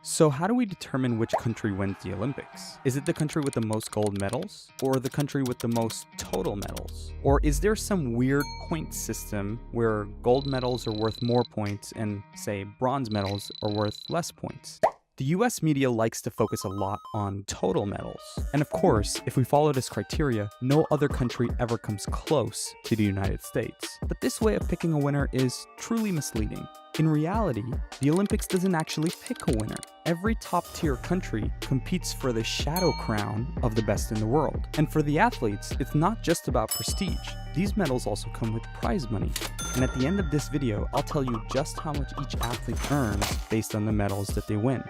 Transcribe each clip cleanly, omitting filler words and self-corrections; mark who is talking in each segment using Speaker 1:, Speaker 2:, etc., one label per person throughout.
Speaker 1: So how do we determine which country wins the Olympics? Is it the country with the most gold medals? Or the country with the most total medals? Or is there some weird point system where gold medals are worth more points and, say, bronze medals are worth less points? The US media likes to focus a lot on total medals. And of course, if we follow this criteria, no other country ever comes close to the United States. But this way of picking a winner is truly misleading. In reality, the Olympics doesn't actually pick a winner. Every top-tier country competes for the shadow crown of the best in the world. And for the athletes, it's not just about prestige. These medals also come with prize money. And at the end of this video, I'll tell you just how much each athlete earns based on the medals that they win.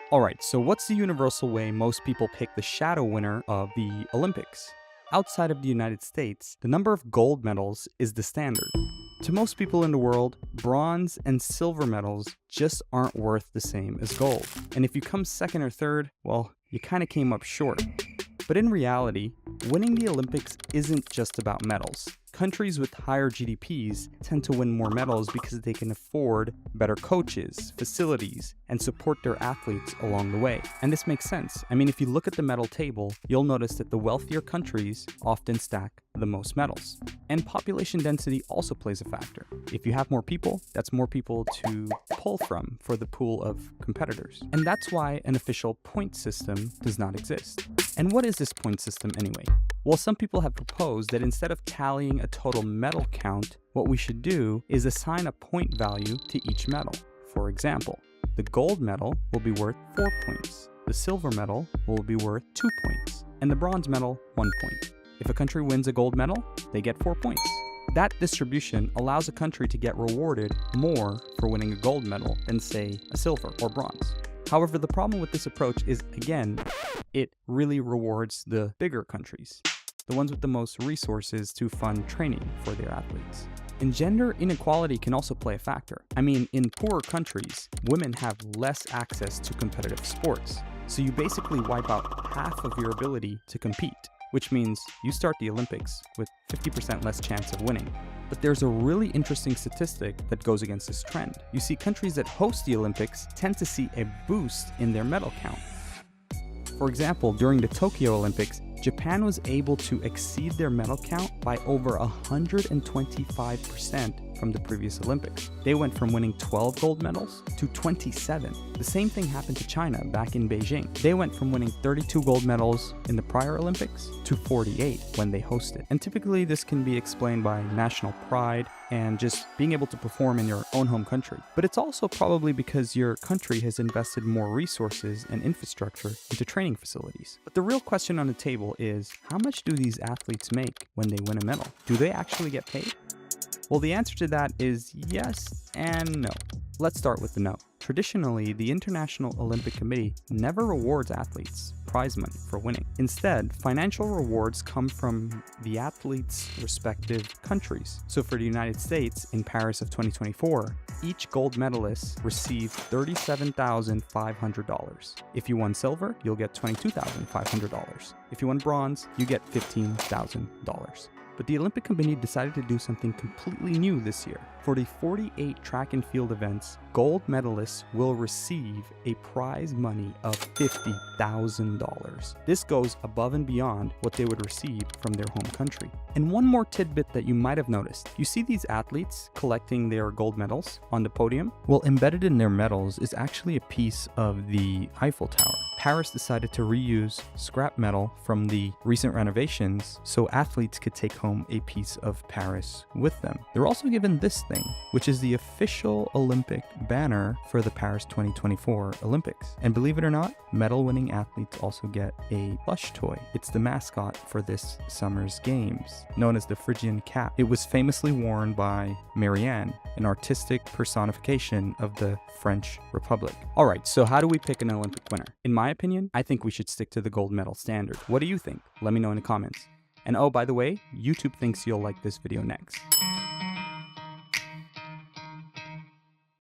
Speaker 1: Alright, so what's the universal way most people pick the shadow winner of the Olympics? Outside of the United States, the number of gold medals is the standard. To most people in the world, bronze and silver medals just aren't worth the same as gold. And if you come second or third, well, you kind of came up short. But in reality, winning the Olympics isn't just about medals. Countries with higher GDPs tend to win more medals because they can afford better coaches, facilities, and support their athletes along the way. And this makes sense. I mean, if you look at the medal table, you'll notice that the wealthier countries often stack the most medals. And population density also plays a factor. If you have more people, that's more people to pull from for the pool of competitors. And that's why an official point system does not exist. And what is this point system anyway? Well, some people have proposed that instead of tallying a total medal count, what we should do is assign a point value to each medal. For example, the gold medal will be worth 4 points, the silver medal will be worth 2 points, and the bronze medal 1 point. If a country wins a gold medal, they get 4 points. That distribution allows a country to get rewarded more for winning a gold medal than, say, a silver or bronze. However, the problem with this approach is, again, it really rewards the bigger countries, the ones with the most resources to fund training for their athletes. And gender inequality can also play a factor. I mean, in poorer countries, women have less access to competitive sports. So you basically wipe out half of your ability to compete, which means you start the Olympics with 50% less chance of winning. But there's a really interesting statistic that goes against this trend. You see, countries that host the Olympics tend to see a boost in their medal count. For example, during the Tokyo Olympics, Japan was able to exceed their medal count by over 125% from the previous Olympics. They went from winning 12 gold medals to 27. The same thing happened to China back in Beijing. They went from winning 32 gold medals in the prior Olympics to 48 when they hosted. And typically this can be explained by national pride and just being able to perform in your own home country. But it's also probably because your country has invested more resources and infrastructure into training facilities. But the real question on the table is, how much do these athletes make when they win a medal? Do they actually get paid? Well, the answer to that is yes and no. Let's start with the no. Traditionally, the International Olympic Committee never rewards athletes prize money for winning. Instead, financial rewards come from the athletes' respective countries. So for the United States, in Paris of 2024, each gold medalist received $37,500. If you won silver, you'll get $22,500. If you won bronze, you get $15,000. But the Olympic Committee decided to do something completely new this year. For the 48 track and field events, gold medalists will receive a prize money of $50,000. This goes above and beyond what they would receive from their home country. And one more tidbit that you might have noticed. You see these athletes collecting their gold medals on the podium? Well, embedded in their medals is actually a piece of the Eiffel Tower. Paris decided to reuse scrap metal from the recent renovations so athletes could take home a piece of Paris with them. They're also given this thing, which is the official Olympic banner for the Paris 2024 Olympics. And believe it or not, medal-winning athletes also get a plush toy. It's the mascot for this summer's games, known as the Phrygian cap. It was famously worn by Marianne, an artistic personification of the French Republic. Alright, so how do we pick an Olympic winner? In my opinion, I think we should stick to the gold medal standard. What do you think? Let me know in the comments. And oh, by the way, YouTube thinks you'll like this video next.